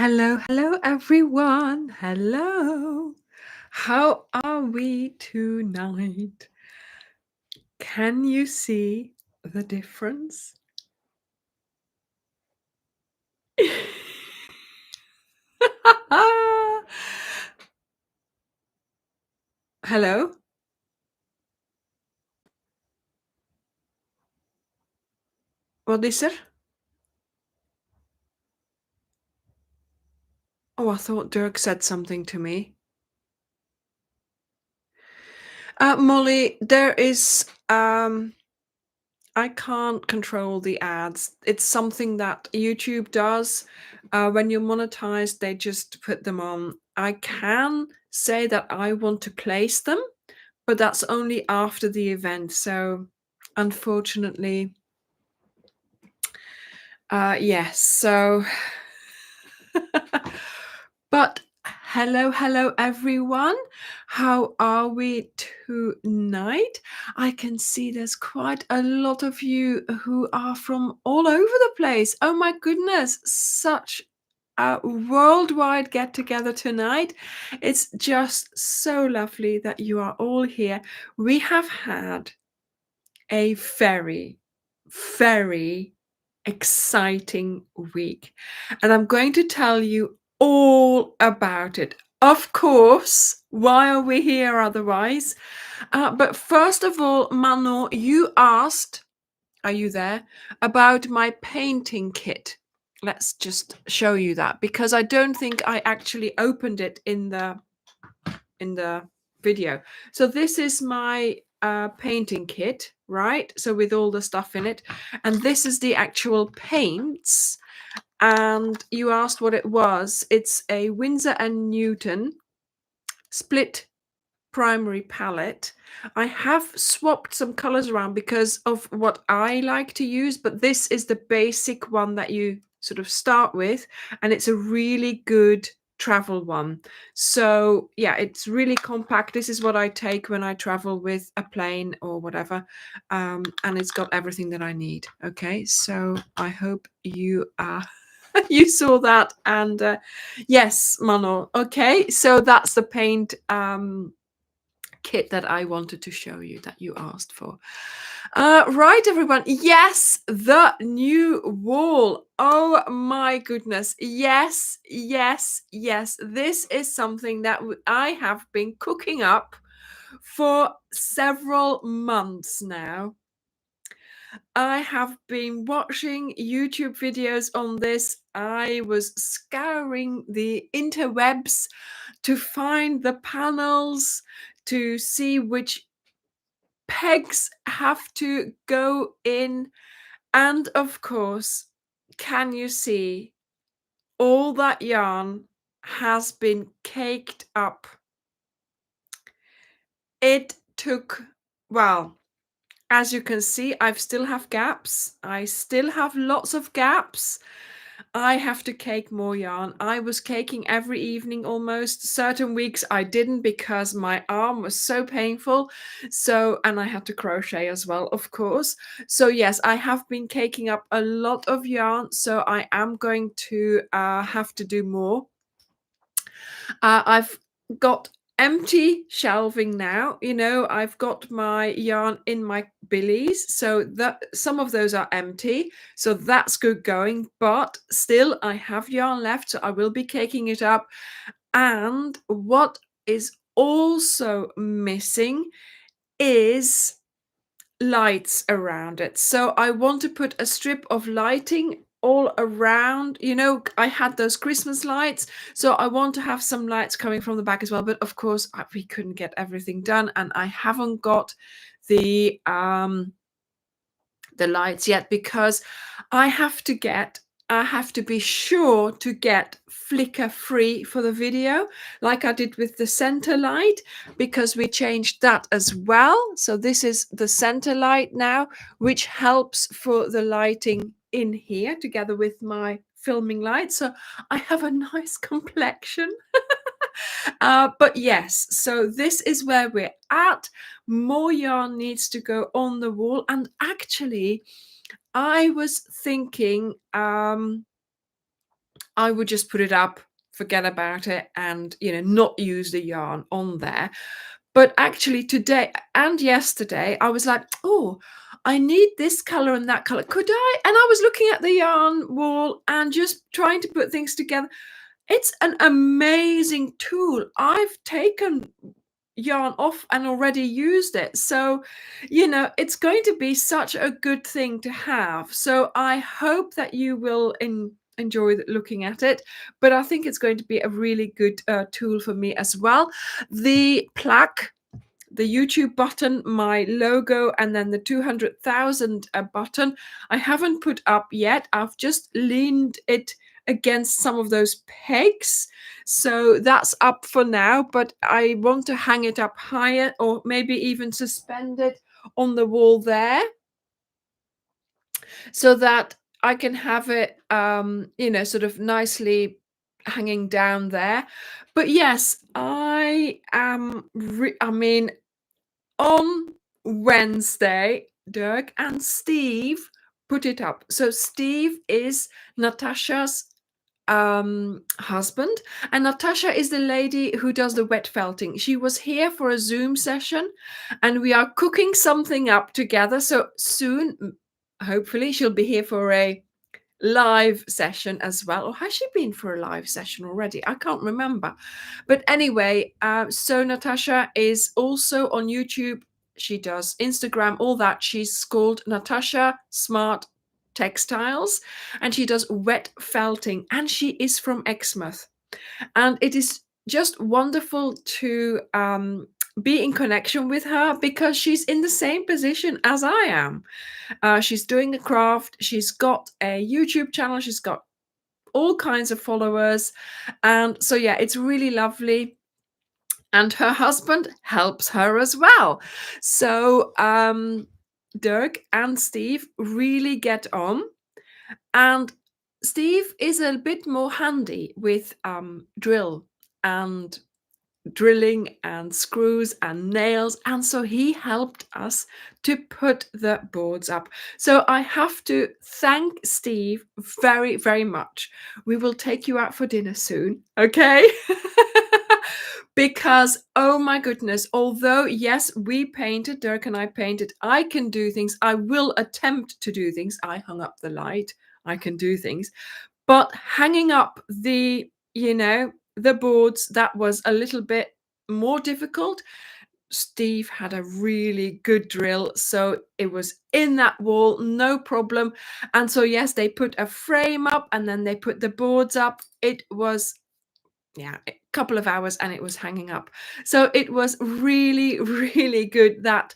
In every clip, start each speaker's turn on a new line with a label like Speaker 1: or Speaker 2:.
Speaker 1: Hello, everyone. Hello. How are we tonight? Can you see the difference? Hello? What is er? Oh, I thought Dirk said something to me. Molly, there is I can't control the ads. It's something that YouTube does. When you monetize, they just put them on. I can say that I want to place them, but that's only after the event. So unfortunately, yes. So, but hello, everyone. How are we tonight? I can see there's quite a lot of you who are from all over the place. Oh my goodness, such a worldwide get together tonight. It's just so lovely that you are all here. We have had a very exciting week, and I'm going to tell you all about it. Of course, why are we here otherwise? But first of all, Manon, you asked, are you there, about my painting kit. Let's just show you that, because I don't think I actually opened it in the video. So this is my painting kit, right? So with all the stuff in it, and this is the actual paints. And you asked what it was. It's a Winsor and Newton split primary palette. I have swapped some colors around because of what I like to use, but this is the basic one that you sort of start with, and it's a really good travel one. So yeah, it's really compact. This is what I take when I travel with a plane or whatever, and it's got everything that I need. Okay, so I hope you you saw that. And yes, Mano. Okay, so that's the paint kit that I wanted to show you that you asked for. Right, everyone. Yes, the new wall. Oh my goodness. Yes. This is something that I have been cooking up for several months now. I have been watching YouTube videos on this. I was scouring the interwebs to find the panels, to see which pegs have to go in. And of course, can you see all that yarn has been caked up? It took, well, as you can see, I still have gaps. I still have lots of gaps. I have to cake more yarn. I was caking every evening almost. Certain weeks I didn't because my arm was so painful. So, and I had to crochet as well, of course. So yes, I have been caking up a lot of yarn. So I am going to have to do more. I've got empty shelving now. You know, I've got my yarn in my billies, so that some of those are empty, so that's good going, but still I have yarn left, so I will be caking it up. And what is also missing is lights around it. So I want to put a strip of lighting all around. You know, I had those Christmas lights, so I want to have some lights coming from the back as well. But of course, we couldn't get everything done, and I haven't got the lights yet, because I have to be sure to get flicker free for the video, like I did with the center light, because we changed that as well. So this is the center light now, which helps for the lighting in here together with my filming light. So I have a nice complexion. But yes, so this is where we're at. More yarn needs to go on the wall. And actually, I was thinking I would just put it up, forget about it, and not use the yarn on there. But actually today and yesterday, I was like, oh, I need this color and that color. Could I? And I was looking at the yarn wall and just trying to put things together. It's an amazing tool. I've taken yarn off and already used it. So, it's going to be such a good thing to have. So I hope that you will enjoy looking at it. But I think it's going to be a really good tool for me as well. The plaque, the YouTube button, my logo, and then the 200,000 button, I haven't put up yet. I've just leaned it against some of those pegs. So that's up for now, but I want to hang it up higher or maybe even suspend it on the wall there so that I can have it, sort of nicely hanging down there. But yes, I am, on Wednesday, Dirk and Steve put it up. So Steve is Natasha's husband, and Natasha is the lady who does the wet felting. She was here for a Zoom session, and we are cooking something up together. So soon, hopefully, she'll be here for a live session as well. Or has she been for a live session already? I can't remember. But anyway, so Natasha is also on YouTube. She does Instagram, all that. She's called Natasha Smart Textiles, and she does wet felting, and she is from Exmouth. And it is just wonderful to be in connection with her because she's in the same position as I am. She's doing a craft. She's got a YouTube channel. She's got all kinds of followers. And so, yeah, it's really lovely. And her husband helps her as well. So Dirk and Steve really get on. And Steve is a bit more handy with drill and drilling and screws and nails, and so he helped us to put the boards up. So I have to thank Steve very, very much. We will take you out for dinner soon, okay? Because, oh my goodness, although yes, we painted, Dirk and I painted, I can do things. I will attempt to do things. I hung up the light. I can do things. But hanging up the boards, that was a little bit more difficult. Steve had a really good drill, so it was in that wall, no problem. And so yes, they put a frame up and then they put the boards up. It was a couple of hours and it was hanging up. So it was really, really good. That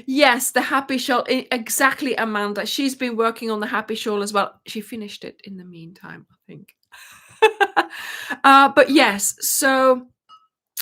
Speaker 1: yes, the happy shawl, exactly, Amanda. She's been working on the happy shawl as well. She finished it in the meantime, I think. But yes, so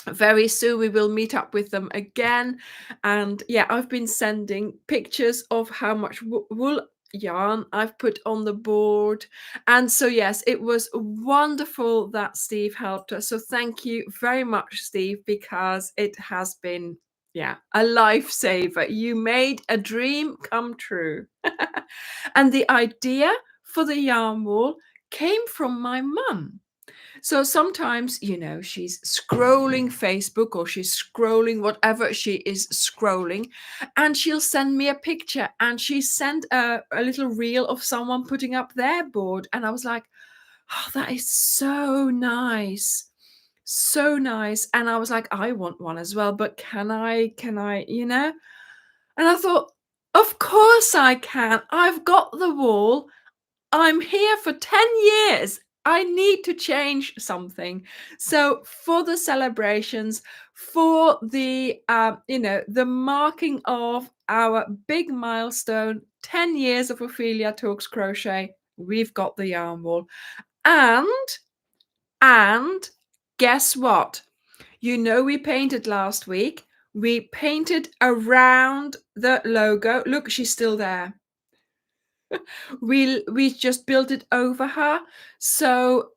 Speaker 1: very soon we will meet up with them again. And yeah, I've been sending pictures of how much wool yarn I've put on the board. And so yes, it was wonderful that Steve helped us. So thank you very much, Steve, because it has been a lifesaver. You made a dream come true. And the idea for the yarn wall came from my mum. So sometimes, she's scrolling Facebook or she's scrolling whatever she is scrolling, and she'll send me a picture, and she sent a little reel of someone putting up their board. And I was like, oh, that is so nice. So nice. And I was like, I want one as well, but can I, And I thought, of course I can. I've got the wall. I'm here for 10 years. I need to change something. So for the celebrations, for the, the marking of our big milestone, 10 years of Ophelia Talks Crochet, we've got the yarn wall. And guess what? We painted last week. We painted around the logo. Look, she's still there. We just built it over her. So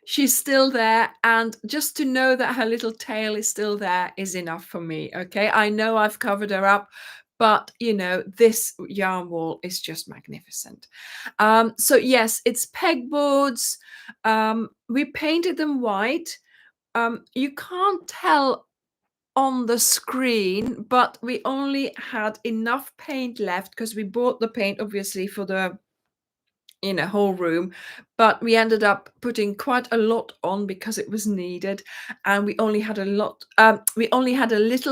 Speaker 1: she's still there, and just to know that her little tail is still there is enough for me. Okay, I know I've covered her up, But you know, this yarn wall is just magnificent. So yes, it's pegboards. We painted them white. You can't tell on the screen, but we only had enough paint left because we bought the paint obviously for the whole room, but we ended up putting quite a lot on because it was needed, and we only had a little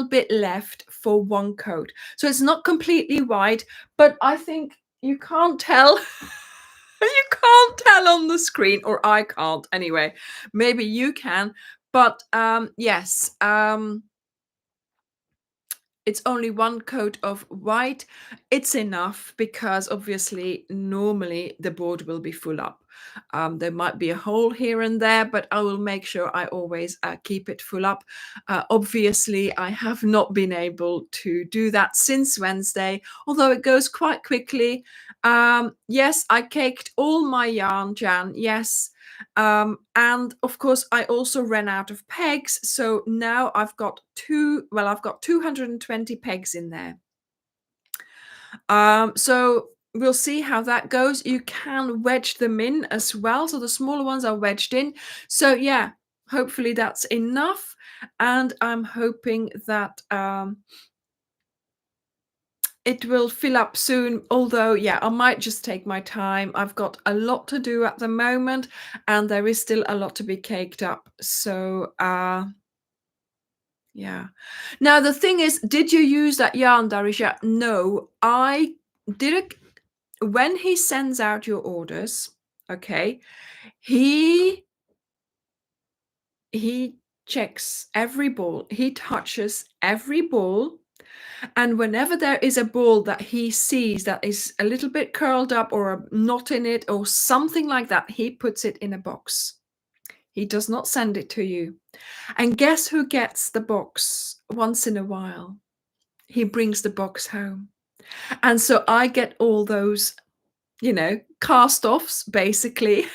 Speaker 1: bit left for one coat, so it's not completely white, but I think you can't tell. You can't tell on the screen, or I can't anyway. Maybe you can, but yes, it's only one coat of white. It's enough because obviously normally the board will be full up. There might be a hole here and there, but I will make sure I always keep it full up. Obviously, I have not been able to do that since Wednesday, although it goes quite quickly. Yes, I caked all my yarn, Jan. Yes. And of course I also ran out of pegs, so now I've got 220 pegs in there. So we'll see how that goes. You can wedge them in as well, so the smaller ones are wedged in. So yeah, hopefully that's enough, and I'm hoping that it will fill up soon, although yeah, I might just take my time. I've got a lot to do at the moment, and there is still a lot to be caked up. So yeah. Now the thing is, did you use that yarn, Darisha? No, I did it when he sends out your orders. Okay, he checks every ball, he touches every ball. And whenever there is a ball that he sees that is a little bit curled up or a knot in it or something like that, he puts it in a box. He does not send it to you. And guess who gets the box once in a while? He brings the box home. And so I get all those, cast-offs, basically.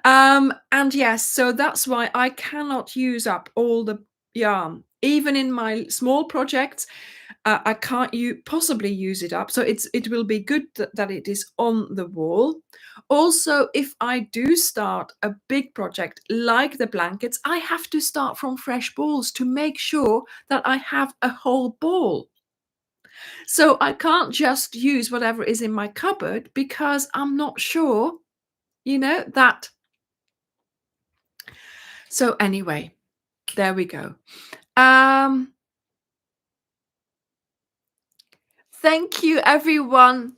Speaker 1: And yes, so that's why I cannot use up all the yarn. Even in my small projects, I can't possibly use it up. So it will be good that it is on the wall. Also, if I do start a big project like the blankets, I have to start from fresh balls to make sure that I have a whole ball. So I can't just use whatever is in my cupboard because I'm not sure, that. So anyway, there we go. Thank you everyone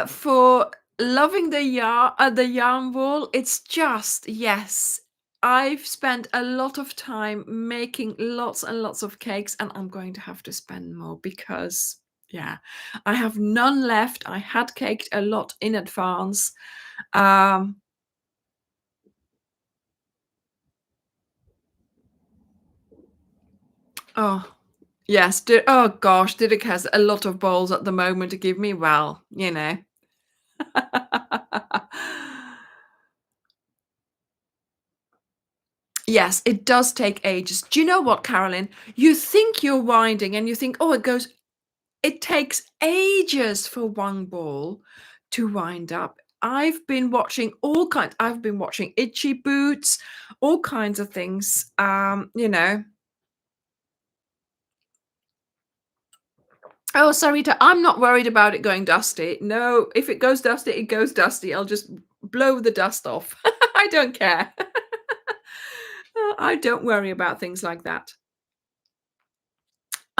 Speaker 1: for loving the yarn wall. It's just, yes, I've spent a lot of time making lots and lots of cakes, and I'm going to have to spend more because yeah, I have none left. I had caked a lot in advance. Oh yes, oh gosh, Didic has a lot of balls at the moment to give me. Well, Yes, it does take ages. Do you know what, Carolyn? You think you're winding and you think, oh, it takes ages for one ball to wind up. I've been watching Itchy Boots, all kinds of things. Oh, Sarita, I'm not worried about it going dusty. No, if it goes dusty, it goes dusty. I'll just blow the dust off. I don't care. I don't worry about things like that.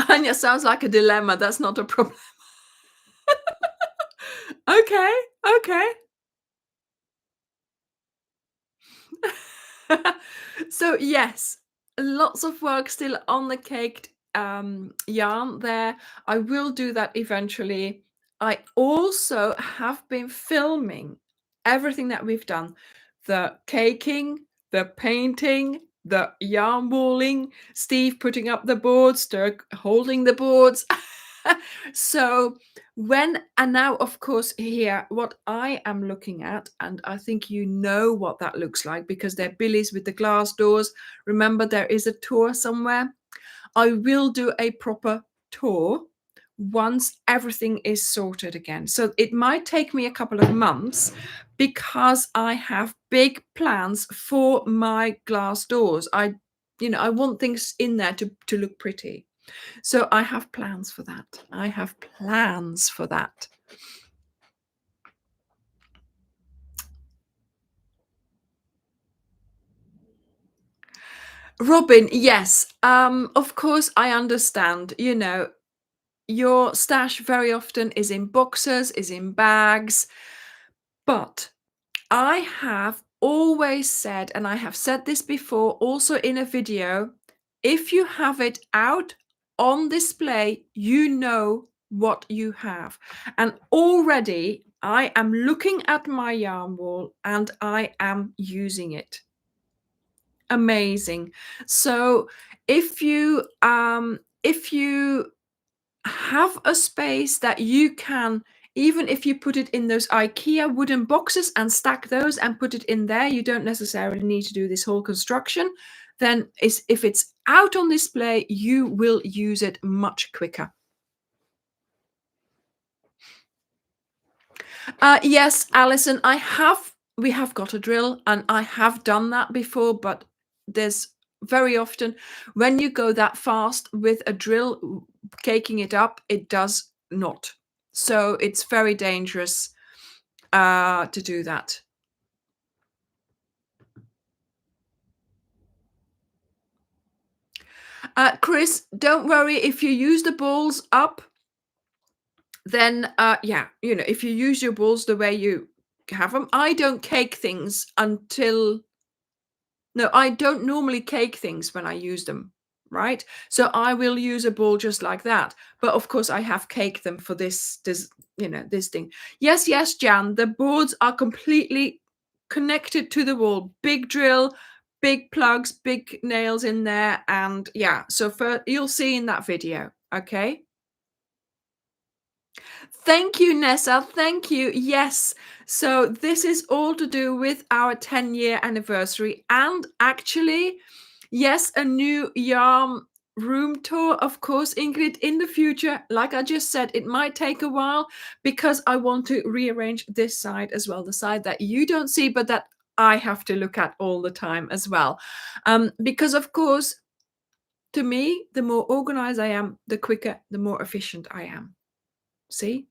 Speaker 1: Anya, sounds like a dilemma. That's not a problem. Okay. So yes, lots of work still on the caked yarn there. I will do that eventually. I also have been filming everything that we've done, the caking, the painting, the yarn walling, Steve putting up the boards, Dirk holding the boards. So and now of course here what I am looking at, and I think you know what that looks like because they're billies with the glass doors. Remember, there is a tour somewhere. I will do a proper tour once everything is sorted again. So it might take me a couple of months because I have big plans for my glass doors. I want things in there to look pretty. So I have plans for that. I have plans for that. Robin, yes. Of course I understand. Your stash very often is in boxes, is in bags, but I have always said, and I have said this before also in a video, if you have it out on display, you know what you have. And already I am looking at my yarn wall and I am using it. Amazing. So if you have a space that you can, even if you put it in those IKEA wooden boxes and stack those and put it in there, you don't necessarily need to do this whole construction. Then if it's out on display, you will use it much quicker. Yes, Alison, we have got a drill and I have done that before, but there's very often when you go that fast with a drill caking it up, it does not. So it's very dangerous to do that. Chris, don't worry if you use the balls up, then if you use your balls the way you have them. I don't cake things until No, I don't normally cake things when I use them, right? So I will use a ball just like that. But of course, I have caked them for this thing. Yes, Jan, the boards are completely connected to the wall. Big drill, big plugs, big nails in there. And yeah, so you'll see in that video, okay? Thank you, Nessa. Thank you. Yes. So this is all to do with our 10-year anniversary. And actually, yes, a new yarn room tour, of course, Ingrid, in the future. Like I just said, it might take a while because I want to rearrange this side as well, the side that you don't see, but that I have to look at all the time as well. Because, of course, to me, the more organized I am, the quicker, the more efficient I am. See?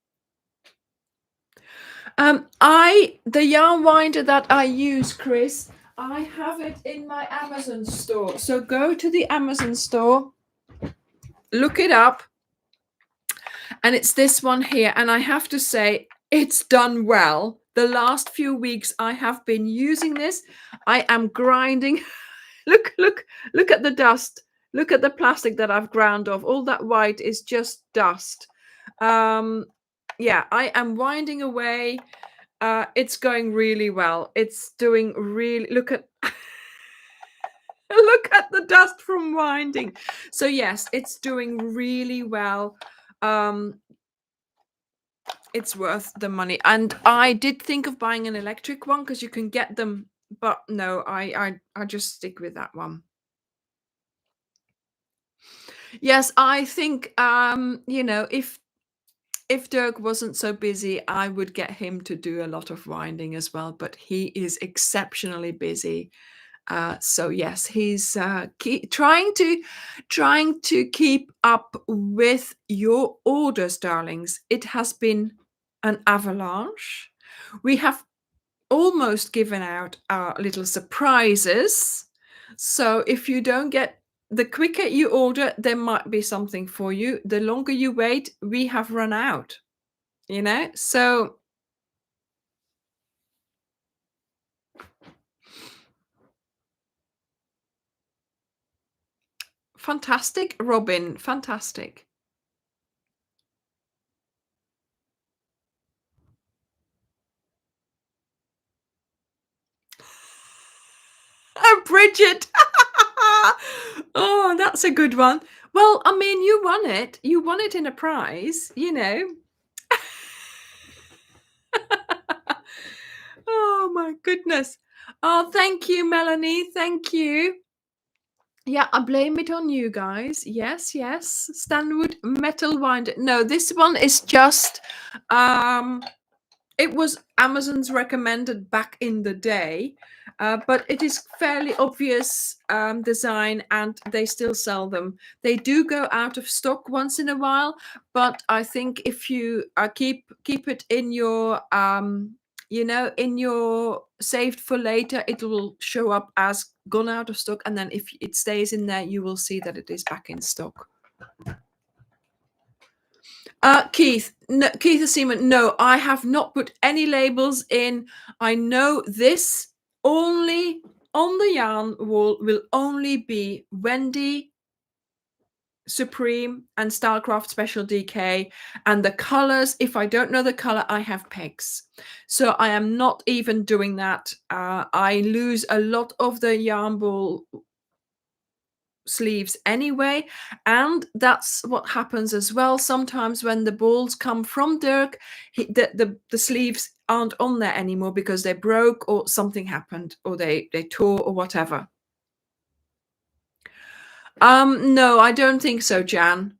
Speaker 1: The yarn winder that I use, Chris, I have it in my Amazon store. So go to the Amazon store, look it up, and it's this one here. And I have to say, it's done well. The last few weeks I have been using this. I am grinding. Look at the dust. Look at the plastic that I've ground off. All that white is just dust. Yeah, I am winding away. It's going really well. It's doing really, look at look at the dust from winding. So yes, it's doing really well. It's worth the money. And I did think of buying an electric one because you can get them, but no, I just stick with that one. Yes, I think if Dirk wasn't so busy, I would get him to do a lot of winding as well, but he is exceptionally busy. So yes, he's trying to keep up with your orders, darlings. It has been an avalanche. We have almost given out our little surprises. So if you don't get, the quicker you order, there might be something for you. The longer you wait, we have run out. So fantastic, Robin, fantastic. And Bridget. Oh, that's a good one. Well, I mean, you won it. You won it in a prize, Oh, my goodness. Oh, thank you, Melanie. Thank you. Yeah, I blame it on you guys. Yes, yes. Stanwood metal winder. No, this one is just it was Amazon's recommended back in the day, but it is fairly obvious design, and they still sell them. They do go out of stock once in a while, but I think if you keep it in your in your saved for later, it will show up as gone out of stock, and then if it stays in there, you will see that it is back in stock. Keith, no, Keith Seaman, no, I have not put any labels in. I know this only on the yarn wall will only be Wendy, Supreme, and Starcraft Special DK. And the colors, if I don't know the color, I have pegs. So I am not even doing that. I lose a lot of the yarn ball sleeves anyway, and that's what happens as well sometimes when the balls come from Dirk. The sleeves aren't on there anymore because they broke or something happened, or they tore or whatever. No, I don't think so, Jan.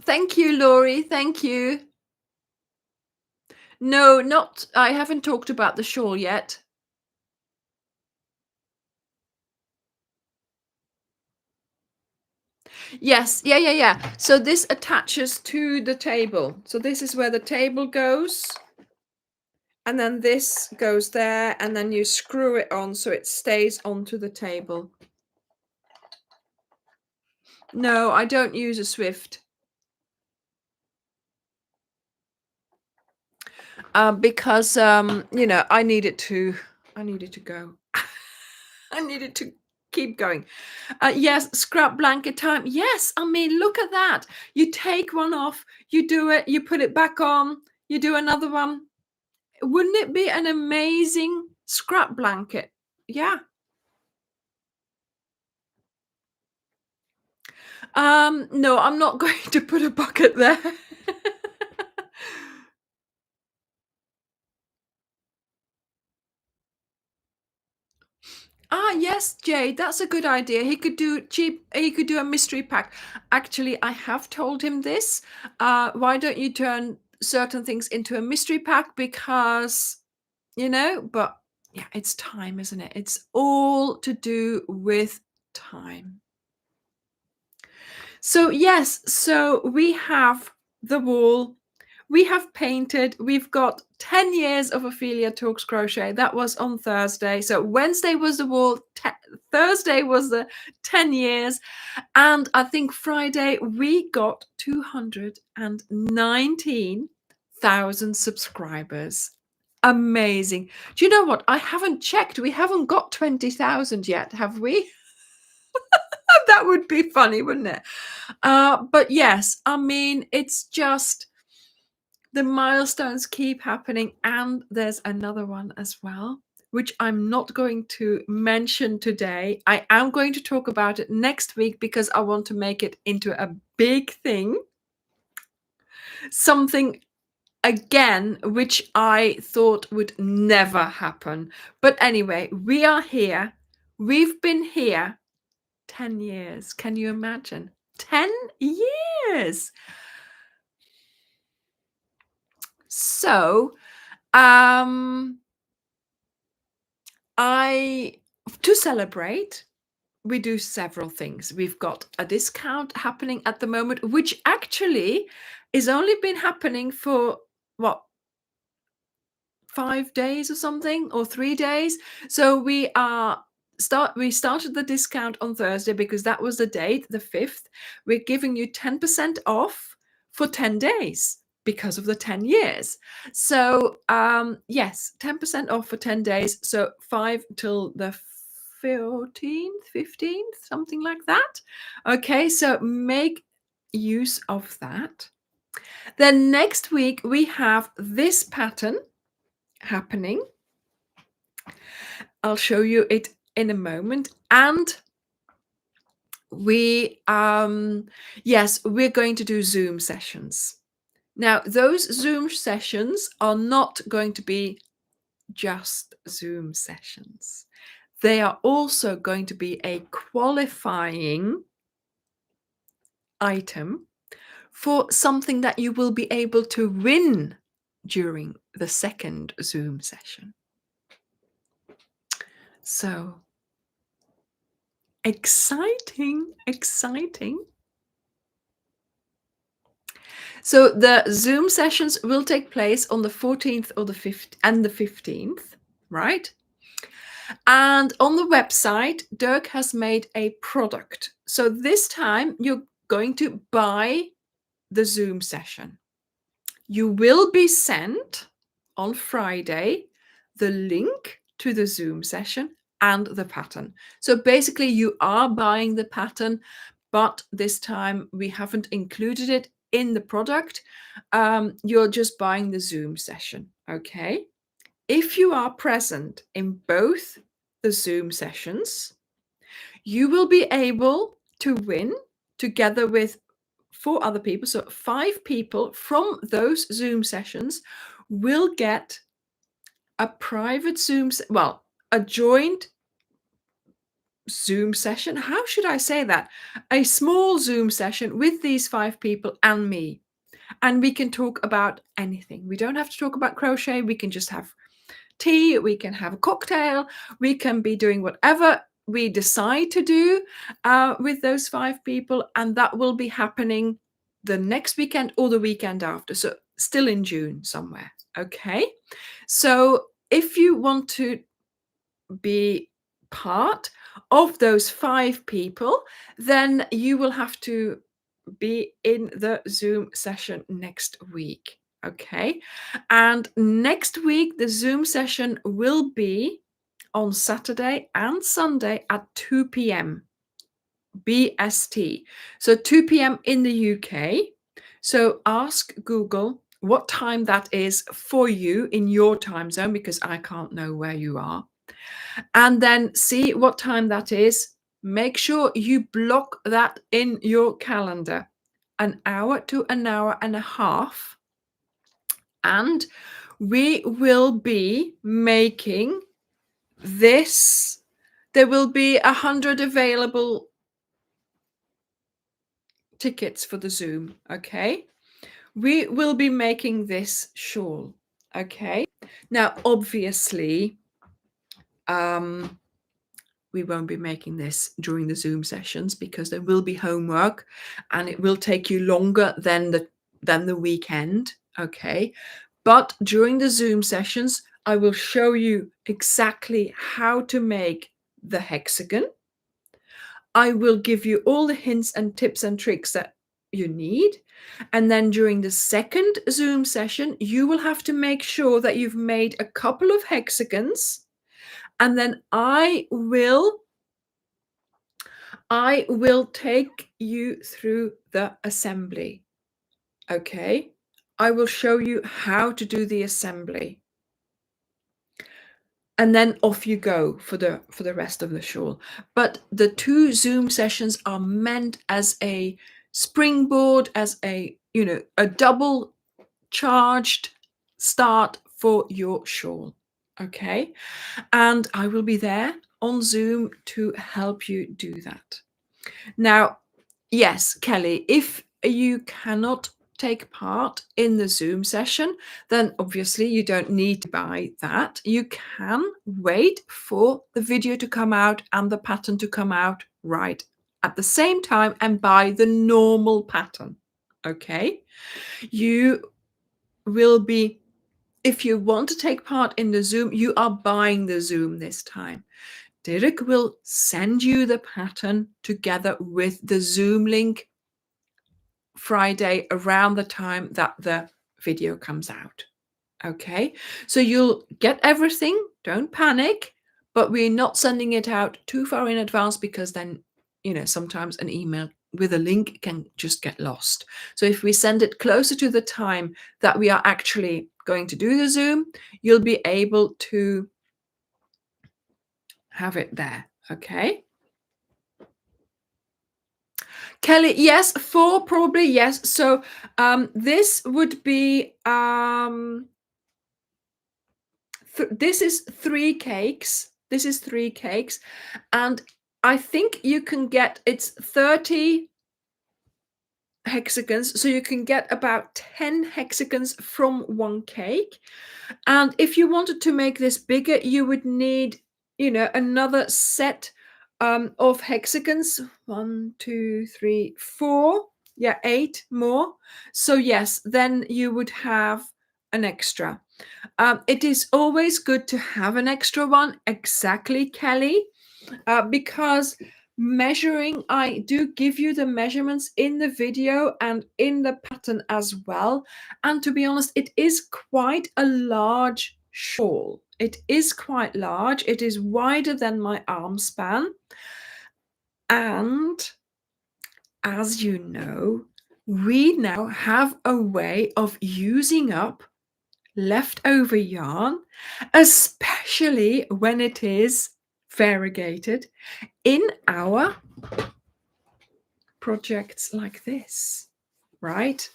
Speaker 1: Thank you, Laurie. Thank you. No, not I haven't talked about the shawl yet. Yes, yeah. So this attaches to the table. So this is where the table goes. And then this goes there, and then you screw it on so it stays onto the table. No, I don't use a Swift. Because I needed to go. I needed to keep going. Yes, scrap blanket time. Yes, I mean, look at that. You take one off, you do it, you put it back on, you do another one. Wouldn't it be an amazing scrap blanket? Yeah. No, I'm not going to put a bucket there. Yes, Jade, that's a good idea. He could do a mystery pack. Actually, I have told him this. Why don't you turn certain things into a mystery pack? Because, but yeah, it's time, isn't it? It's all to do with time. So, yes, so we have the wall. We have painted. We've got 10 years of Ophelia Talks Crochet. That was on Thursday. So Wednesday was the wall. Thursday was the 10 years. And I think Friday we got 219,000 subscribers. Amazing. Do you know what? I haven't checked. We haven't got 20,000 yet, have we? That would be funny, wouldn't it? But yes, I mean, it's just the milestones keep happening, and there's another one as well, which I'm not going to mention today. I am going to talk about it next week because I want to make it into a big thing. Something again, which I thought would never happen. But anyway, we are here. We've been here 10 years. Can you imagine? 10 years. So, to celebrate, we do several things. We've got a discount happening at the moment, which actually is only been happening for what, 5 days or something, or 3 days. So we started the discount on Thursday because that was the date, the 5th. We're giving you 10% off for 10 days because of the 10 years. So yes, 10% off for 10 days. So 5 till the 14th, 15th, something like that. Okay, so make use of that. Then next week we have this pattern happening. I'll show you it in a moment. And we yes, we're going to do Zoom sessions. Now, those Zoom sessions are not going to be just Zoom sessions. They are also going to be a qualifying item for something that you will be able to win during the second Zoom session. So exciting, exciting. So the Zoom sessions will take place on the 14th or the 5th and the 15th, right? And on the website, Dirk has made a product. So this time you're going to buy the Zoom session. You will be sent on Friday the link to the Zoom session and the pattern. So basically you are buying the pattern, but this time we haven't included it in the product. You're just buying the Zoom session, okay? If you are present in both the Zoom sessions, you will be able to win together with 4 other people. So 5 people from those Zoom sessions will get a private a joint Zoom session. How should I say that? A small Zoom session with these 5 people and me. And we can talk about anything. We don't have to talk about crochet. We can just have tea. We can have a cocktail. We can be doing whatever we decide to do with those 5 people. And that will be happening the next weekend or the weekend after. So still in June somewhere. Okay. So if you want to be part of those 5 people, then you will have to be in the Zoom session next week. Okay. And next week, the Zoom session will be on Saturday and Sunday at 2 p.m. BST. So 2 p.m. in the UK. So ask Google what time that is for you in your time zone, because I can't know where you are. And then see what time that is. Make sure you block that in your calendar. An hour to an hour and a half. And we will be making this. There will be 100 available tickets for the Zoom. Okay. We will be making this shawl. Okay. Now, obviously, we won't be making this during the Zoom sessions because there will be homework and it will take you longer than the weekend. Okay. But during the Zoom sessions, I will show you exactly how to make the hexagon. I will give you all the hints and tips and tricks that you need. And then during the second Zoom session, you will have to make sure that you've made a couple of hexagons. And then I will take you through the assembly. Okay. I will show you how to do the assembly. And then off you go for the rest of the shawl. But the 2 Zoom sessions are meant as a springboard, as a double charged start for your shawl. Okay. And I will be there on Zoom to help you do that. Now, yes, Kelly, if you cannot take part in the Zoom session, then obviously you don't need to buy that. You can wait for the video to come out and the pattern to come out right at the same time and buy the normal pattern. Okay. You will be, if you want to take part in the Zoom, you are buying the Zoom this time. Dirk will send you the pattern together with the Zoom link Friday around the time that the video comes out. Okay, so you'll get everything. Don't panic, but we're not sending it out too far in advance because then, sometimes an email with a link can just get lost. So if we send it closer to the time that we are actually going to do the Zoom, you'll be able to have it there. Okay. Kelly, yes. 4 probably, yes. So this would be this is 3 cakes. This is 3 cakes, and I think you can get, it's 30 hexagons, so you can get about 10 hexagons from 1 cake. And if you wanted to make this bigger, you would need, you know, another set of hexagons. 1, 2, 3, 4, yeah, 8 more. So yes, then you would have an extra. It is always good to have an extra one, exactly, Kelly, because measuring, I do give you the measurements in the video and in the pattern as well. And to be honest, it is quite a large shawl. It is quite large. It is wider than my arm span. And as you know, we now have a way of using up leftover yarn, especially when it is variegated, in our projects like this, right?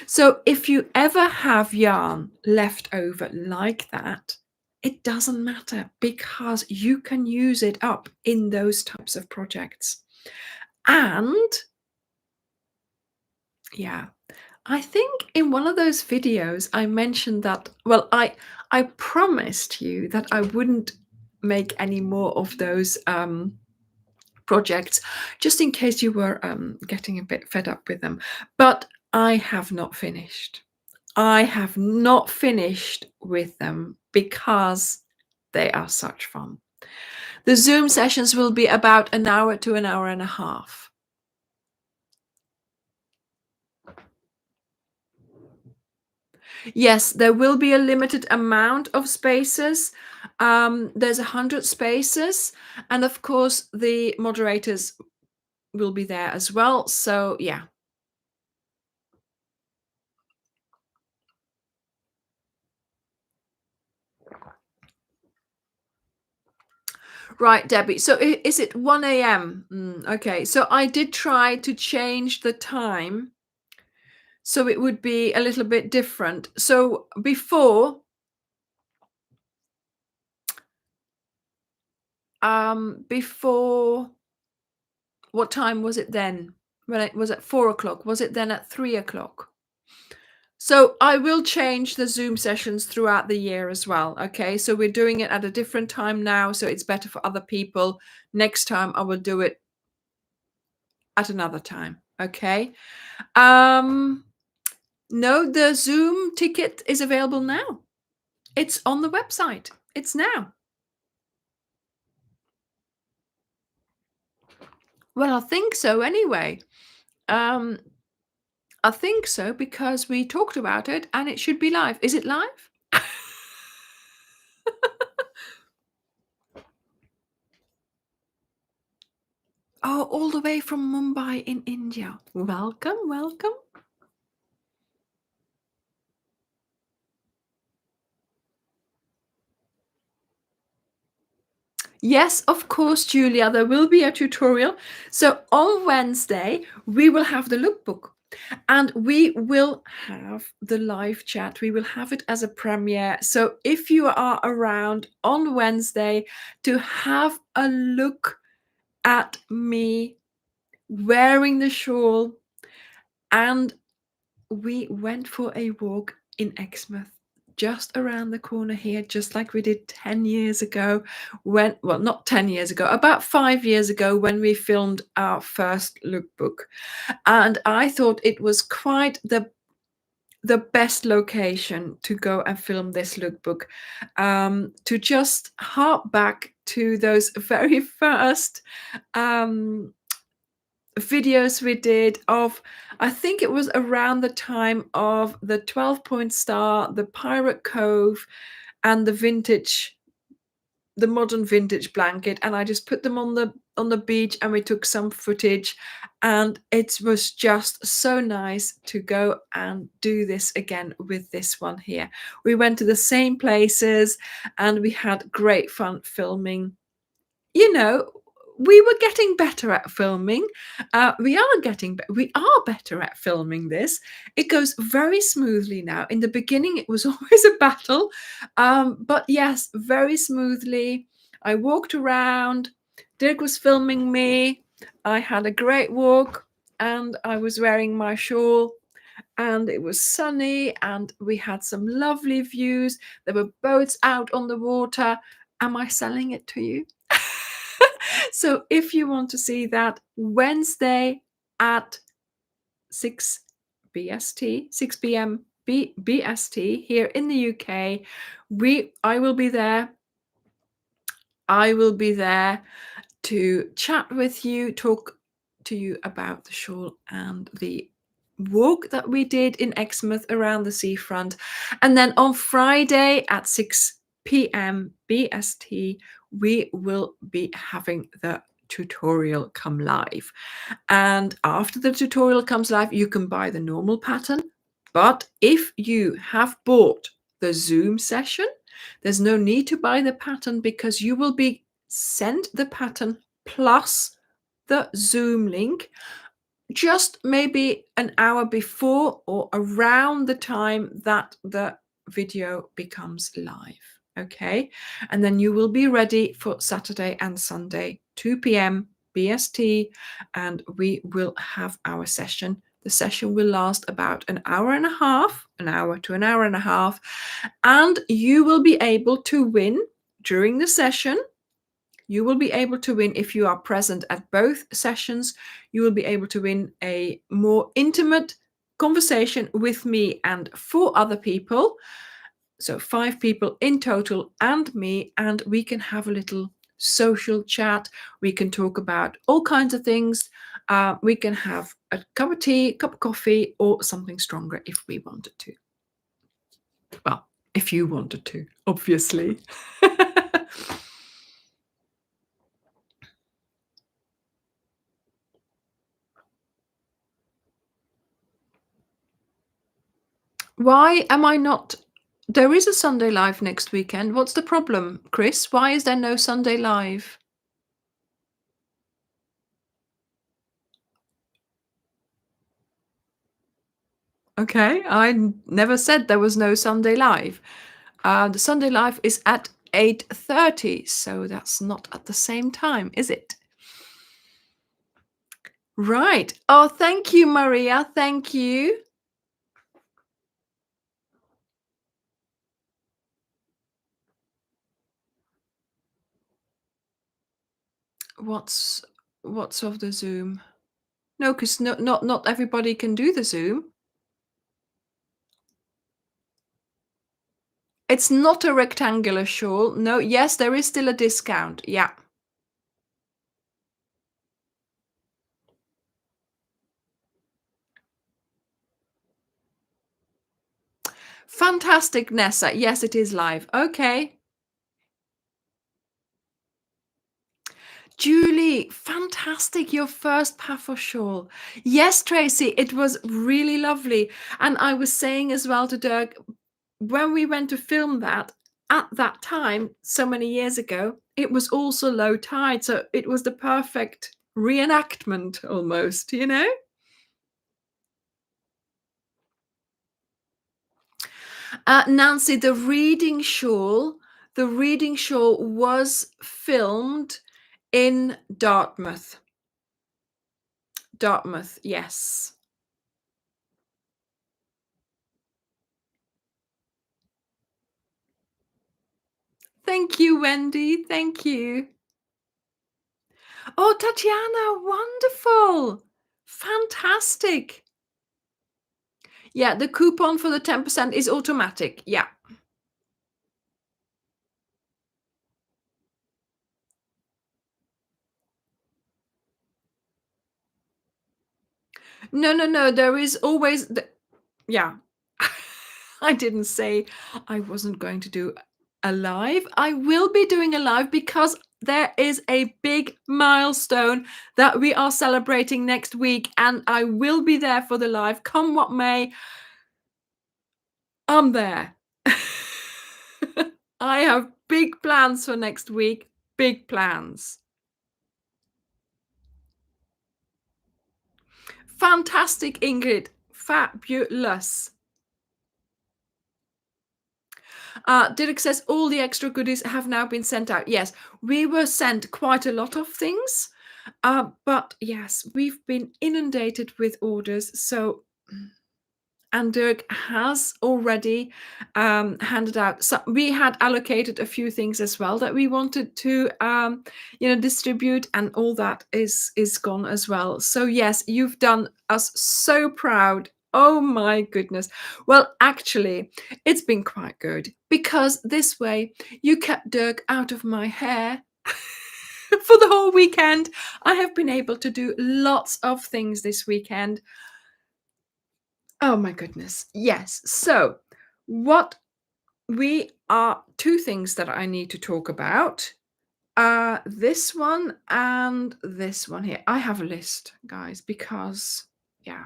Speaker 1: So if you ever have yarn left over like that, it doesn't matter, because you can use it up in those types of projects. And yeah, I think in one of those videos I mentioned that, well, I promised you that I wouldn't make any more of those projects, just in case you were getting a bit fed up with them. But I have not finished. I have not finished with them because they are such fun. The Zoom sessions will be about an hour to an hour and a half. Yes, there will be a limited amount of spaces. There's 100 spaces, and of course the moderators will be there as well. So yeah. Right, Debbie. So is it 1 a.m.? Okay. So I did try to change the time so it would be a little bit different. So before, before, what time was it then? When it was at 4 o'clock? Was it then at 3 o'clock? So I will change the Zoom sessions throughout the year as well. Okay. So we're doing it at a different time now, so it's better for other people. Next time I will do it at another time. Okay. No, the Zoom ticket is available now. It's on the website. It's now. Well, I think so anyway. I think so because we talked about it and it should be live. Is it live? Oh, all the way from Mumbai in India. Welcome, welcome. Yes, of course, Julia, there will be a tutorial. So on Wednesday, we will have the lookbook and we will have the live chat. We will have it as a premiere. So if you are around on Wednesday to have a look at me wearing the shawl, and we went for a walk in Exmouth, just around the corner here, just like we did 10 years ago when, well, not 10 years ago, about 5 years ago when we filmed our first lookbook. And I thought it was quite the best location to go and film this lookbook, to just harp back to those very first videos we did of, I think it was around the time of the 12-point star, the Pirate Cove, and the modern vintage blanket. And I just put them on the beach and we took some footage, and it was just so nice to go and do this again with this one here. We went to the same places and we had great fun filming. You know, we were getting better at filming. We are better at filming this. It goes very smoothly now. In the beginning, it was always a battle, but yes, very smoothly. I walked around. Dirk was filming me. I had a great walk, and I was wearing my shawl. And it was sunny, and we had some lovely views. There were boats out on the water. Am I selling it to you? So if you want to see that, Wednesday at 6 BST, 6 p.m. BST here in the UK, I will be there. I will be there to chat with you, talk to you about the shawl and the walk that we did in Exmouth around the seafront. And then on Friday at 6 p.m. BST, we will be having the tutorial come live. And after the tutorial comes live, you can buy the normal pattern. But if you have bought the Zoom session, there's no need to buy the pattern because you will be sent the pattern plus the Zoom link just maybe an hour before or around the time that the video becomes live. Okay. And then you will be ready for Saturday and Sunday, 2 p.m. BST, and we will have our session. The session will last about an hour and a half, an hour to an hour and a half, and you will be able to win during the session. You will be able to win if you are present at both sessions. You will be able to win a more intimate conversation with me and 4 other people. So 5 people in total and me, and we can have a little social chat. We can talk about all kinds of things. We can have a cup of tea, cup of coffee, or something stronger if we wanted to. Well, if you wanted to, obviously. Why am I not? There is a Sunday Live next weekend. What's the problem, Chris? Why is there no Sunday Live? Okay, I never said there was no Sunday Live. The Sunday Live is at 8:30, so that's not at the same time, is it? Right. Oh, thank you, Maria. Thank you. What's of the Zoom? No, because not everybody can do the Zoom. It's not a rectangular shawl. No, yes, there is still a discount. Yeah. Fantastic, Nessa. Yes, it is live. Okay. Julie, fantastic. Your first Paffer shawl. Yes, Tracy, it was really lovely. And I was saying as well to Dirk, when we went to film that, at that time, so many years ago, it was also low tide. So it was the perfect reenactment almost, you know? Nancy, the reading shawl was filmed in Dartmouth. Dartmouth, yes. Thank you, Wendy. Thank you. Oh, Tatiana, wonderful. Fantastic. Yeah, the coupon for the 10% is automatic. Yeah. No. There is always yeah. I didn't say I wasn't going to do a live. I will be doing a live because there is a big milestone that we are celebrating next week, and I will be there for the live. Come what may, I'm there. I have big plans for next week. Big plans. Fantastic, Ingrid. Fabulous. Dirk says all the extra goodies have now been sent out. Yes, we were sent quite a lot of things. But yes, we've been inundated with orders. So, and Dirk has already handed out. So we had allocated a few things as well that we wanted to, distribute, and all that is gone as well. So yes, you've done us so proud. Oh my goodness. Well, actually, it's been quite good because this way you kept Dirk out of my hair. For the whole weekend. I have been able to do lots of things this weekend. Oh my goodness. Yes. So, what we are two things that I need to talk about. This one and this one here. I have a list, guys, because yeah.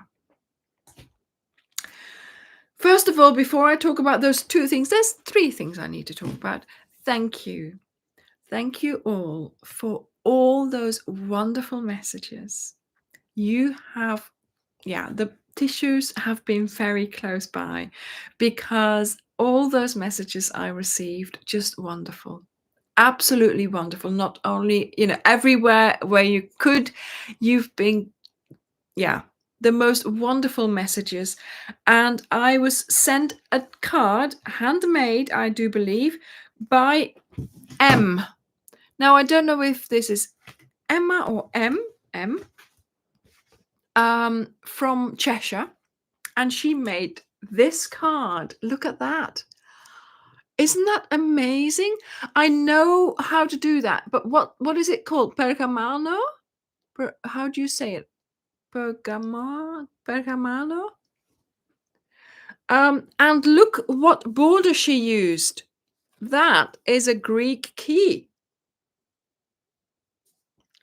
Speaker 1: First of all, before I talk about those two things, there's three things I need to talk about. Thank you. Thank you all for all those wonderful messages. You have, the tissues have been very close by because all those messages I received, just wonderful. Absolutely wonderful. Not only, everywhere where you could, you've been, the most wonderful messages. And I was sent a card, handmade, I do believe, by M. Now, I don't know if this is Emma or M, from Cheshire, and she made this card. Look at that. Isn't that amazing? I know how to do that, but what is it called? Pergamano? How do you say it? Pergamano? And look what border she used. That is a Greek key.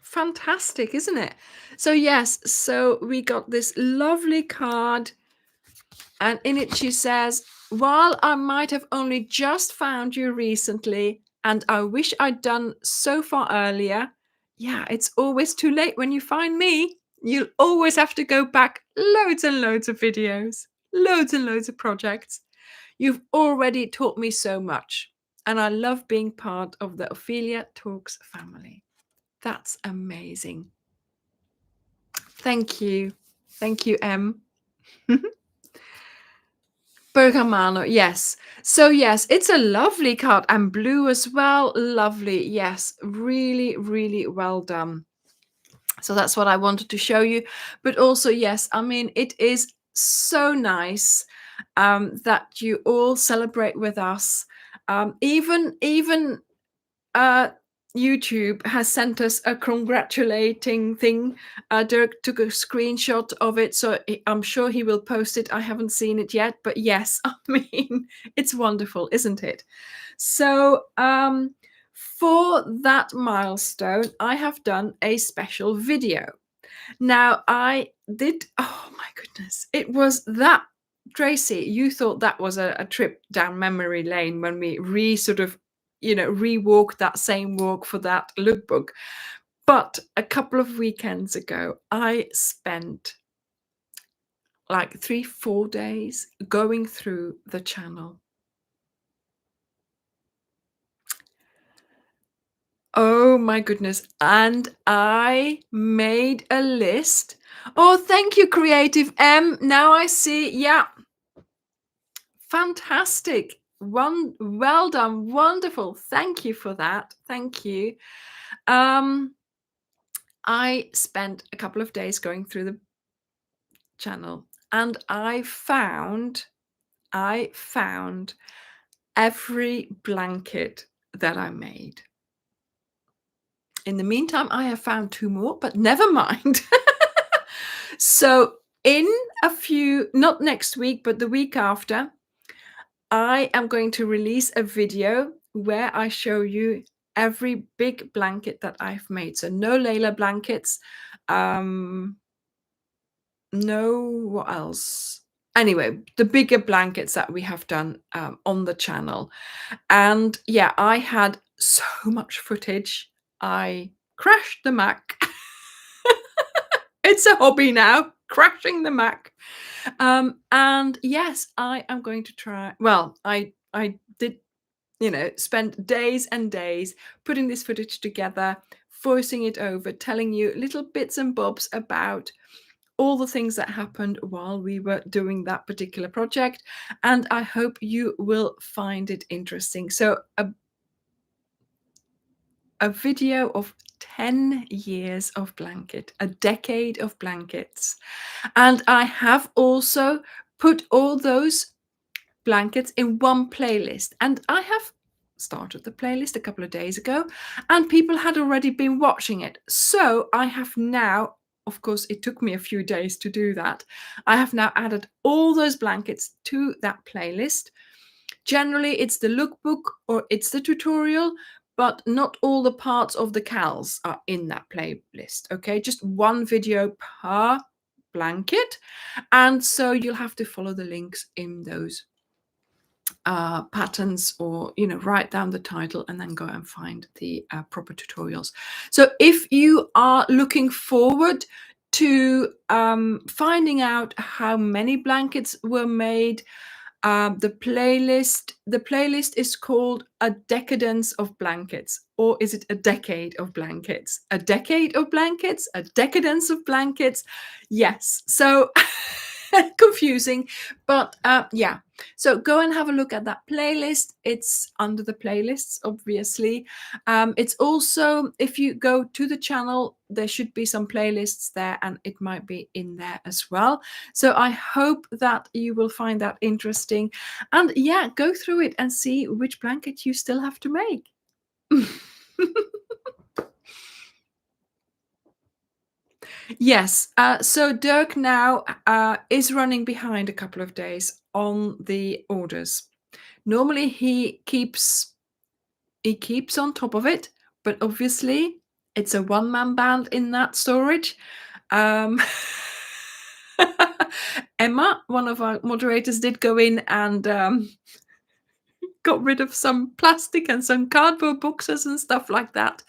Speaker 1: Fantastic, isn't it? So yes, so we got this lovely card, and in it she says, while I might have only just found you recently, and I wish I'd done so far earlier, it's always too late when you find me. You'll always have to go back loads and loads of videos, loads and loads of projects. You've already taught me so much, and I love being part of the Ophelia Talks family. That's amazing. Thank you. Thank you, Em. Bergamano, yes. So yes, it's a lovely card, and blue as well. Lovely. Yes, really, really well done. So that's what I wanted to show you. But also, yes, I mean, it is so nice that you all celebrate with us. Even YouTube has sent us a congratulating thing. Dirk took a screenshot of it, so I'm sure he will post it. I haven't seen it yet, but yes, I mean, it's wonderful, isn't it? So for that milestone, I have done a special video. Now, I did, oh my goodness, it was that, Tracy, you thought that was a trip down memory lane when we rewalked that same walk for that lookbook. But a couple of weekends ago, I spent like 3-4 days going through the channel. Oh my goodness. And I made a list. Oh, thank you, Creative M. Now I see. Yeah. Fantastic. Well done. Wonderful. Thank you for that. Thank you. I spent a couple of days going through the channel, and I found every blanket that I made. In the meantime, I have found 2 more, but never mind. So in a few, not next week, but the week after, I am going to release a video where I show you every big blanket that I've made. So no Leila blankets. No, what else? Anyway, the bigger blankets that we have done on the channel. And yeah, I had so much footage. I crashed the Mac. It's a hobby now. crashing the Mac. And yes, I am going to try. Well, I did, spend days and days putting this footage together, voicing it over, telling you little bits and bobs about all the things that happened while we were doing that particular project. And I hope you will find it interesting. So a video of 10 years of blanket, a decade of blankets. And I have also put all those blankets in one playlist. And I have started the playlist a couple of days ago, and people had already been watching it. So I have now, of course, it took me a few days to do that. I have now added all those blankets to that playlist. Generally, it's the lookbook or it's the tutorial, but not all the parts of the cals are in that playlist. Okay, just one video per blanket. And so you'll have to follow the links in those patterns, or write down the title and then go and find the proper tutorials. So if you are looking forward to finding out how many blankets were made, the playlist is called A Decadence of Blankets, or is it A Decade of Blankets? A decade of blankets, a decadence of blankets. Yes, so confusing, but yeah. So go and have a look at that playlist. It's under the playlists, obviously. It's also, if you go to the channel, there should be some playlists there, and it might be in there as well. So I hope that you will find that interesting. And yeah, go through it and see which blanket you still have to make. Yes. So Dirk now is running behind a couple of days on the orders. Normally he keeps on top of it, but obviously it's a one-man band in that storage. Emma, one of our moderators, did go in and got rid of some plastic and some cardboard boxes and stuff like that.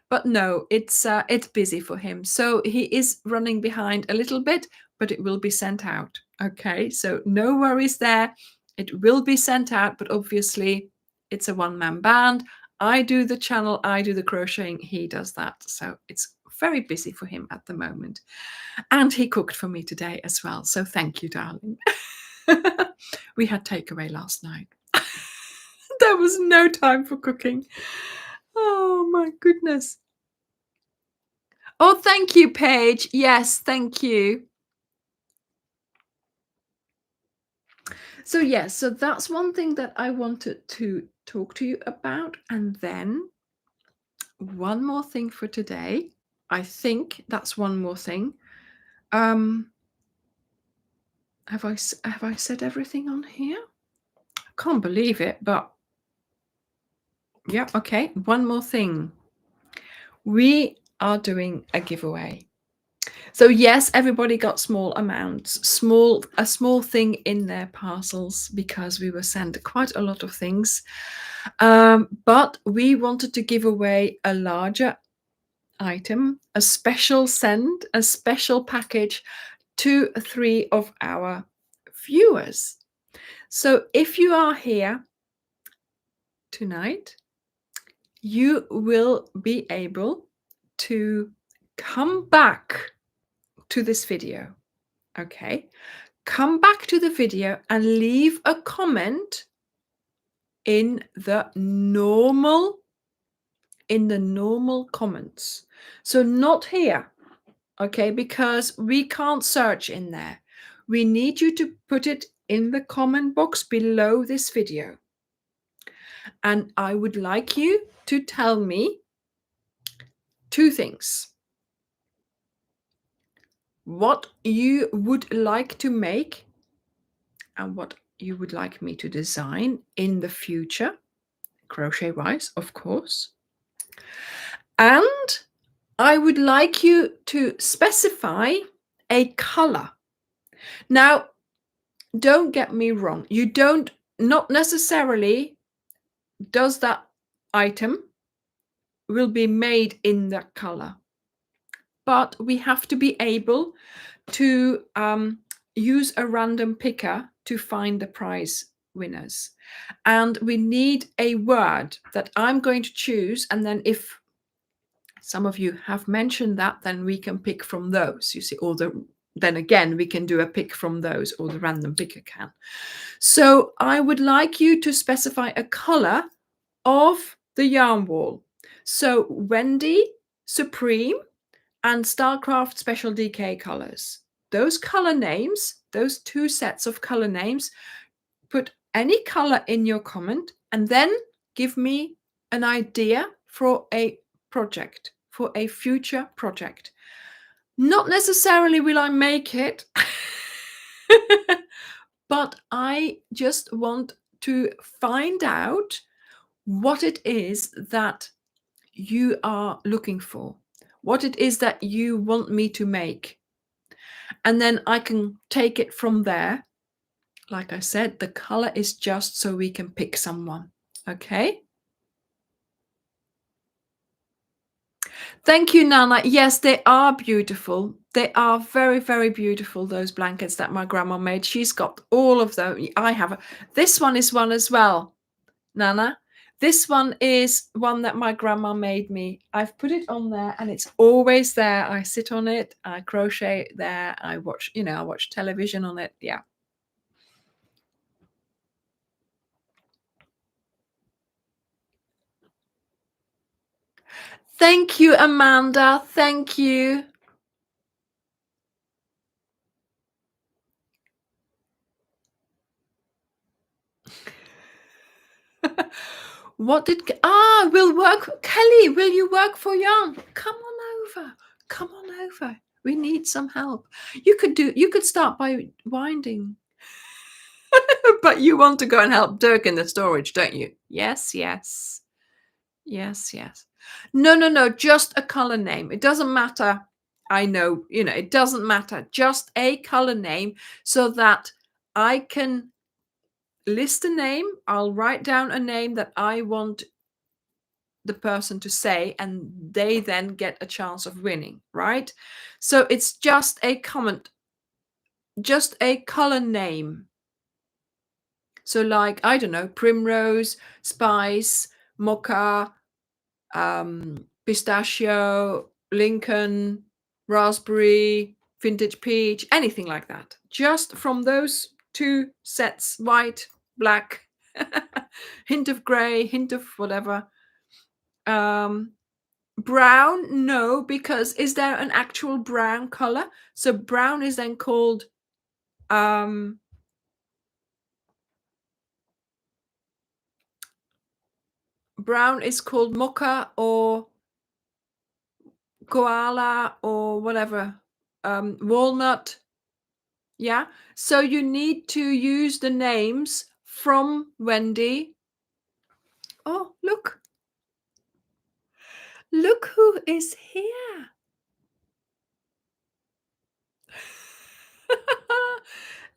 Speaker 1: But no, it's busy for him. So he is running behind a little bit, but it will be sent out. Okay, so no worries there. It will be sent out, but obviously it's a one-man band. I do the channel, I do the crocheting, he does that. So it's very busy for him at the moment. And he cooked for me today as well. So thank you, darling. We had takeaway last night. There was no time for cooking. Oh my goodness. Oh, thank you, Paige. Yes, thank you. So yes, so that's one thing that I wanted to talk to you about. And then one more thing for today. I think that's one more thing. Have I said everything on here? I can't believe it, but yeah, okay. One more thing. We are doing a giveaway. So yes, everybody got small amounts, a small thing in their parcels, because we were sent quite a lot of things. But we wanted to give away a larger item, a special send, a special package to 3 of our viewers. So if you are here tonight, you will be able to come back to this video. Okay, come back to the video and leave a comment in the normal comments. So not here, okay, because we can't search in there. We need you to put it in the comment box below this video. And I would like you to tell me 2 things. What you would like to make and what you would like me to design in the future, crochet-wise, of course. And I would like you to specify a color. Now, don't get me wrong. Not necessarily does that item will be made in that color. But we have to be able to use a random picker to find the prize winners. And we need a word that I'm going to choose. And then if some of you have mentioned that, then we can pick from those, you see, then again, we can do a pick from those, or the random picker can. So I would like you to specify a color of the yarn wall. So Wendy, Supreme, and Starcraft Special DK colors. Those color names, those two sets of color names, put any color in your comment and then give me an idea for a project, for a future project. Not necessarily will I make it, but I just want to find out what it is that you are looking for, what it is that you want me to make. And then I can take it from there. Like I said, the color is just so we can pick someone. Okay. Thank you, Nana. Yes, they are beautiful. They are very, very beautiful, those blankets that my grandma made. She's got all of them. I have. This one is one as well, Nana. This one is one that my grandma made me. I've put it on there and it's always there. I sit on it, I crochet there, I watch, I watch television on it. Yeah. Thank you, Amanda. Thank you. Will work. Kelly, will you work for yarn? Come on over. Come on over. We need some help. You could start by winding. But you want to go and help Dirk in the storage, don't you? Yes. No. Just a color name. It doesn't matter. I know, it doesn't matter. Just a color name so that I can list a name. I'll write down a name that I want the person to say, and they then get a chance of winning, right? So it's just a comment, just a color name. So like, I don't know, primrose, spice, mocha, pistachio, Lincoln, raspberry, vintage peach, anything like that. Just from those two sets, white, black, hint of gray, hint of whatever. Brown, no, because is there an actual brown color? So brown is then called brown is called mocha or koala or whatever, walnut. Yeah, so you need to use the names from Wendy. Oh, look who is here.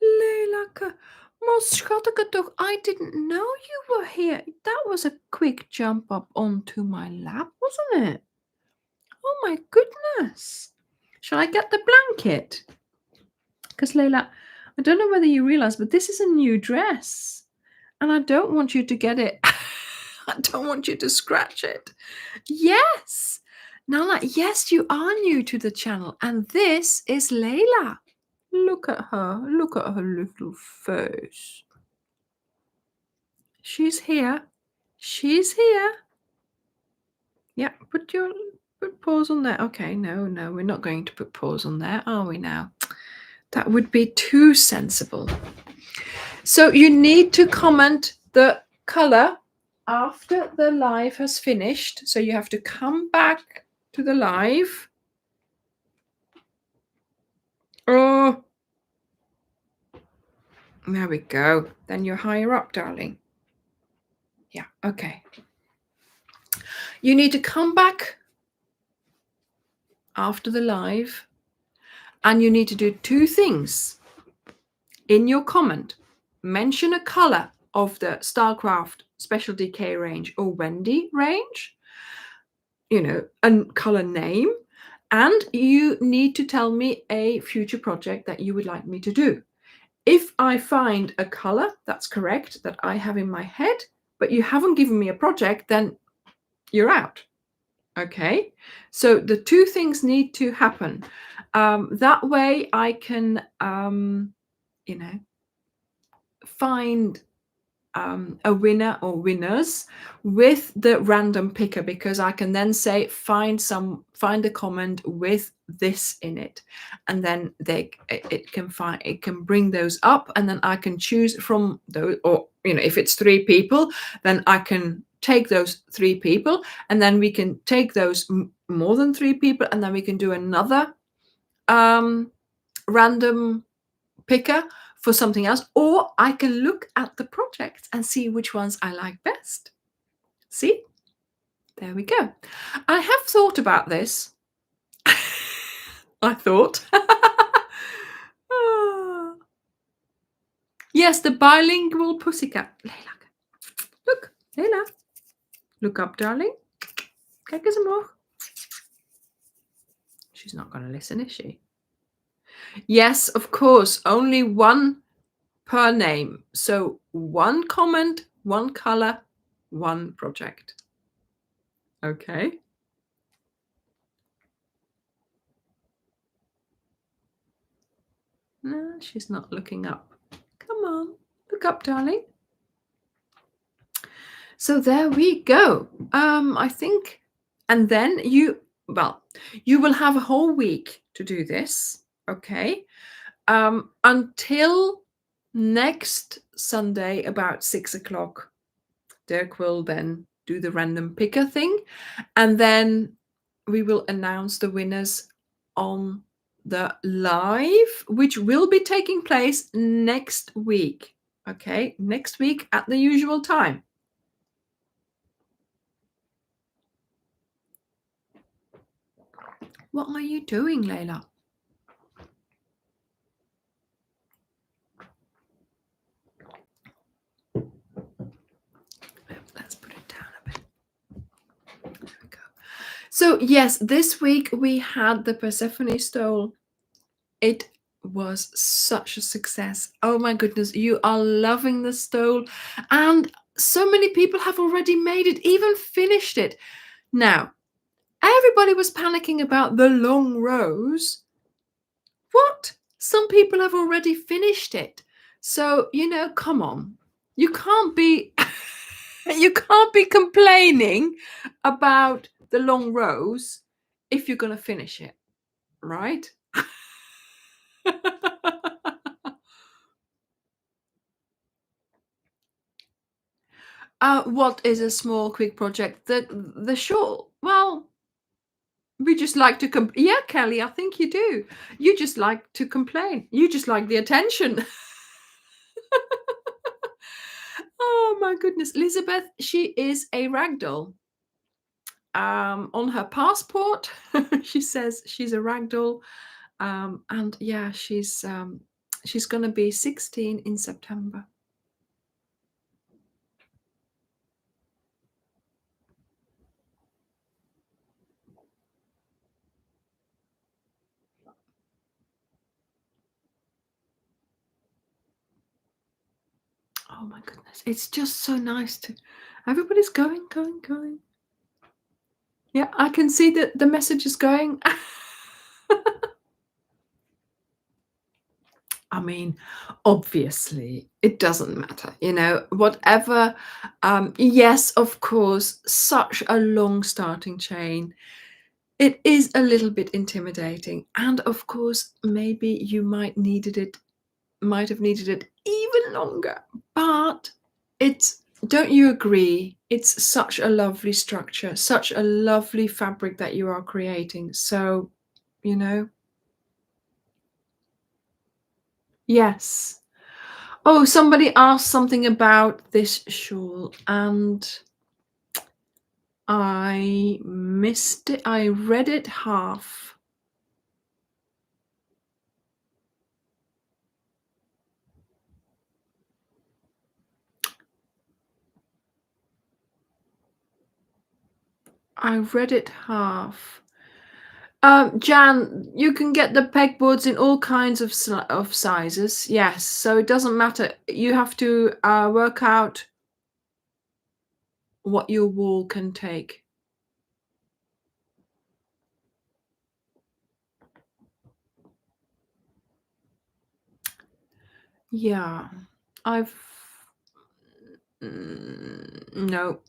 Speaker 1: Leila, I didn't know you were here. That was a quick jump up onto my lap, wasn't it? Oh my goodness. Shall I get the blanket? Because Leila, I don't know whether you realize, but this is a new dress. And I don't want you to get it. I don't want you to scratch it. Yes. Nala, yes, you are new to the channel. And this is Leila. Look at her. Look at her little face. She's here. She's here. Yeah, put pause on there. Okay, no, we're not going to put pause on there, are we now? That would be too sensible. So you need to comment the color after the live has finished. So you have to come back to the live. Oh, there we go. Then you're higher up, darling. Yeah, okay. You need to come back after the live and you need to do two things. In your comment, mention a color of the Starcraft Special DK range or Wendy range, a color name, And you need to tell me a future project that you would like me to do. If I find a color that's correct that I have in my head, but you haven't given me a project, then you're out. Okay, so the two things need to happen. That way I can, find a winner or winners with the random picker, because I can then say find a comment with this in it, and then it can bring those up, and then I can choose from those. Or if it's 3 people, then I can take those 3 people, and then we can take those more than 3 people, and then we can do another random picker for something else, or I can look at the projects and see which ones I like best. See, there we go. I have thought about this. I thought. Yes, the bilingual pussycat. Leila, look, Leila, look up, darling. Kijk eens omhoog. She's not going to listen, is she? Yes, of course, only one per name. So 1 comment, 1 color, 1 project. Okay. No, she's not looking up. Come on, look up, darling. So there we go. I think, and then you will have a whole week to do this. Okay. Until next Sunday about 6 o'clock. Dirk will then do the random picker thing, and then we will announce the winners on the live, which will be taking place next week. Okay, next week at the usual time. What are you doing, Leila? Let's put it down a bit. There we go. So yes, this week we had the Persephone stole. It was such a success. Oh my goodness, you are loving the stole, and so many people have already made it, even finished it. Now, everybody was panicking about the long rows. What? Some people have already finished it. So, come on. You can't be you can't be complaining about the long rows if you're going to finish it, right? What is a small, quick project? The shawl. Well, we just like to yeah, Kelly, I think you do. You just like to complain. You just like the attention. Oh my goodness, Elizabeth, she is a ragdoll. On her passport, she says she's a ragdoll, and yeah, she's going to be 16 in September. Oh my goodness, it's just so nice to. Everybody's going. Yeah, I can see that the message is going. I mean, obviously, it doesn't matter, whatever. Yes, of course, such a long starting chain. It is a little bit intimidating. And of course, maybe you might have needed it even longer. But don't you agree? It's such a lovely structure, such a lovely fabric that you are creating. So, yes. Oh, somebody asked something about this shawl, and I missed it. I read it half. I read it half. Jan, you can get the pegboards in all kinds of sizes. Yes, so it doesn't matter. You have to work out what your wall can take. Yeah, I've no.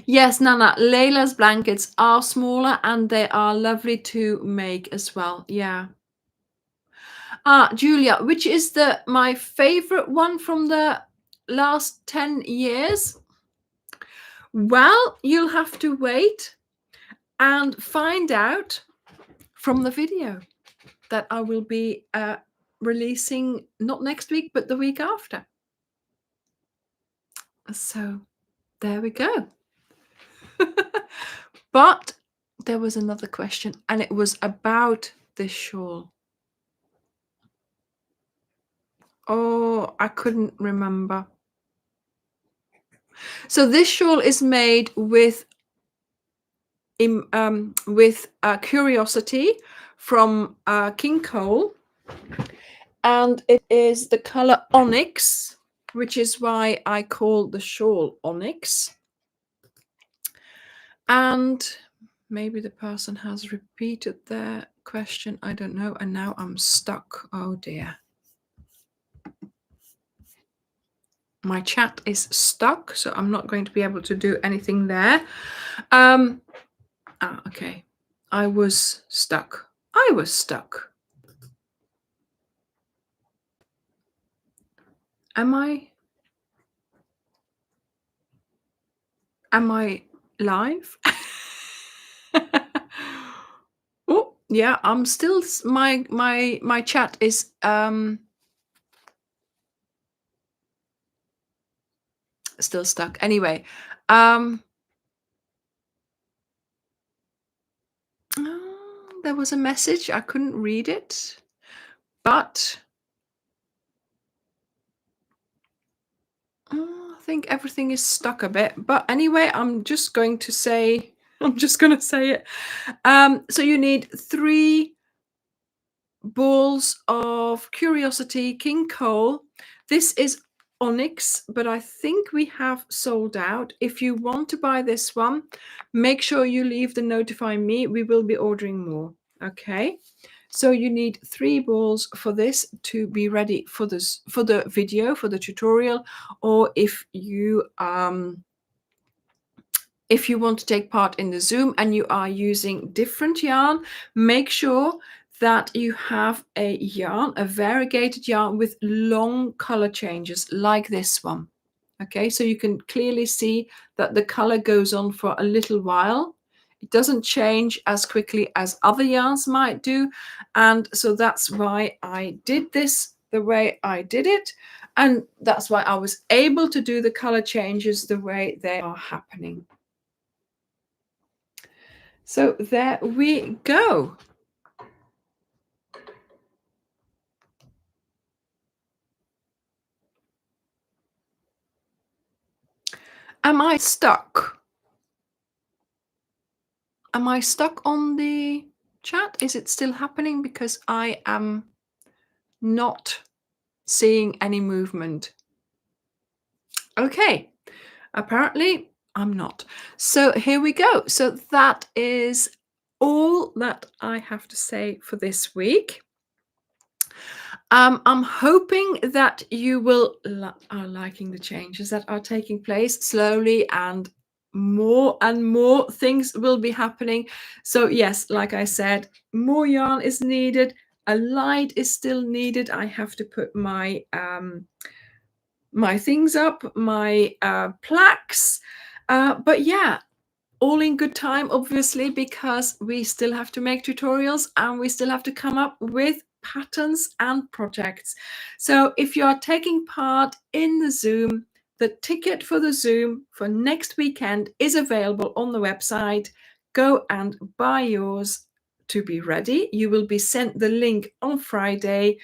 Speaker 1: Yes, Nana, Leila's blankets are smaller and they are lovely to make as well. Yeah. Julia, which is my favorite one from the last 10 years? Well, you'll have to wait and find out from the video that I will be releasing not next week, but the week after. So there we go. But there was another question, and it was about this shawl. Oh, I couldn't remember. So this shawl is made with Curiosity from King Cole, and it is the color Onyx, which is why I call the shawl Onyx. And maybe the person has repeated their question, I don't know, and now I'm stuck. Oh dear. My chat is stuck, so I'm not going to be able to do anything there. Okay. I was stuck. Am I live? Oh, yeah, I'm still my chat is still stuck. Anyway, there was a message. I couldn't read it, but I think everything is stuck a bit. But anyway, I'm just going to say it. So you need 3 balls of Curiosity King Cole. This is Onyx, but I think we have sold out. If you want to buy this one, make sure you leave the notify me. We will be ordering more. Okay. So you need 3 balls for this to be ready for the video, for the tutorial, or if you want to take part in the Zoom and you are using different yarn, make sure that you have a yarn, a variegated yarn with long color changes like this one. Okay, so you can clearly see that the color goes on for a little while. It doesn't change as quickly as other yarns might do. And so that's why I did this the way I did it. And that's why I was able to do the color changes the way they are happening. So there we go. Am I stuck? Am I stuck on the chat? Is it still happening? Because I am not seeing any movement. Okay, apparently I'm not. So here we go. So that is all that I have to say for this week. I'm hoping that you are liking the changes that are taking place slowly, and more things will be happening. So yes, like I said, more yarn is needed. A light is still needed. I have to put my my things up, my plaques. But yeah, all in good time, obviously, because we still have to make tutorials and we still have to come up with patterns and projects. So if you are taking part in the Zoom, the ticket for the Zoom for next weekend is available on the website. Go and buy yours to be ready. You will be sent the link on Friday.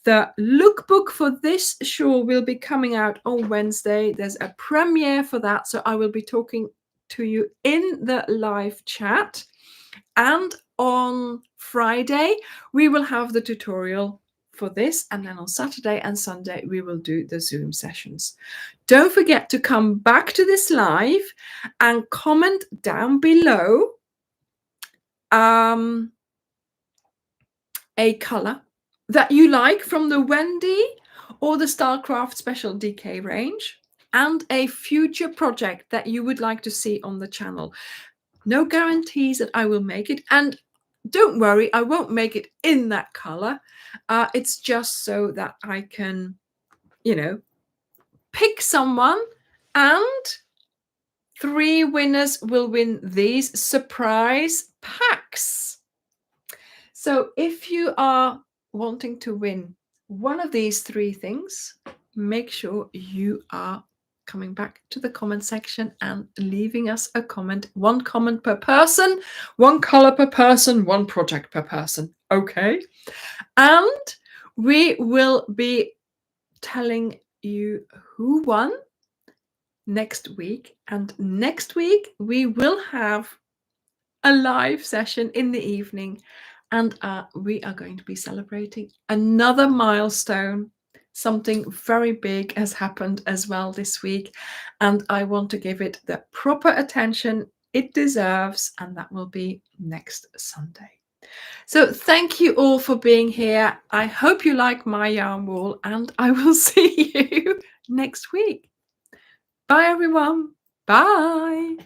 Speaker 1: The lookbook for this shawl will be coming out on Wednesday. There's a premiere for that, so I will be talking to you in the live chat. And on Friday, we will have the tutorial for this, and then on Saturday and Sunday, we will do the Zoom sessions. Don't forget to come back to this live and comment down below a color that you like from the Wendy or the Starcraft Special DK range, and a future project that you would like to see on the channel. No guarantees that I will make it, and don't worry, I won't make it in that color. It's just so that I can, pick someone, and 3 winners will win these surprise packs. So if you are wanting to win one of these 3 things, make sure you are coming back to the comment section and leaving us a comment. 1 comment per person, 1 color per person, 1 project per person. Okay. And we will be telling you who won next week. And next week we will have a live session in the evening, and we are going to be celebrating another milestone. Something very big has happened as well this week, and I want to give it the proper attention it deserves, and that will be next Sunday. So thank you all for being here. I hope you like my yarn wall, and I will see you next week. Bye everyone. Bye.